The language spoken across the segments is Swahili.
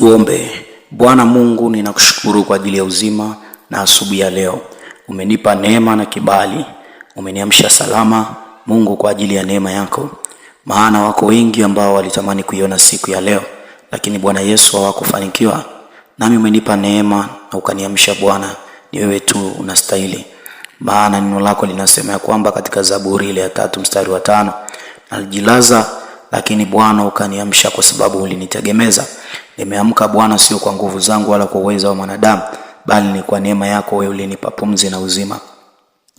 Tuombe. Bwana Mungu, ninakushukuru kwa ajili ya uzima na asubuhi ya leo. Umenipa neema na kibali. Umeniamsha salama Mungu, kwa ajili ya neema yako. Maana wako wengi ambao walitamani kuiona siku ya leo, lakini Bwana Yesu hawakufanikiwa. Nami umenipa neema na ukaniamsha Bwana. Ni wewe tu unastahili. Maana neno lako linasema ya kwamba katika Zaburi ile ya 3 mstari wa 5, nalijilaza lakini Bwana ukaniamsha kwa sababu ulinitegemeza. Nimeamka Bwana, sio kwa nguvu zangu wala kwa uwezo wa mwanadamu, bali ni kwa neema yako wewe ulinipa pumzi na uzima.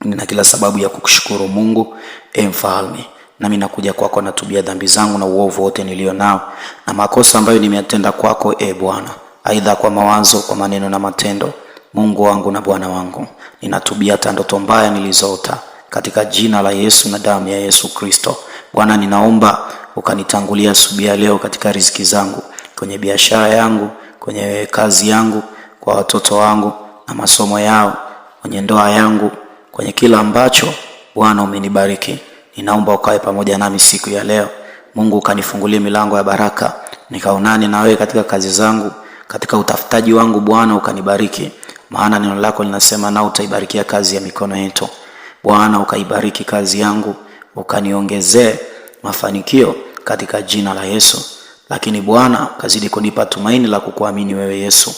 Nina kila sababu ya kukushukuru Mungu, Mfalme. Nami nakuja kwako natubia dhambi zangu na uovu wote nilio nao na makosa ambayo nimeyatenda kwako, Bwana, aidha kwa mawazo, kwa maneno na matendo. Mungu wangu na Bwana wangu, ninatubia hata ndoto mbaya nilizoota, katika jina la Yesu na damu ya Yesu Kristo. Bwana, ninaomba ukanitangulia asubuhi ya leo katika riziki zangu, kwenye biashara yangu, kwenye kazi yangu, kwa watoto wangu na masomo yao, kwenye ndoa yangu, kwenye kila ambacho Bwana umenibariki. Ninaomba ukae pamoja nami siku ya leo. Mungu, ukanifungulie milango ya baraka, nikaonane na wewe katika kazi zangu, katika utafutaji wangu. Bwana ukanibariki, maana neno lako linasema na utaibarikia kazi ya mikono yetu. Bwana ukaibariki kazi yangu, ukaniongezee mafanikio katika jina la Yesu. Lakini Bwana ukazidi kunipa tumaini la kukuamini wewe Yesu.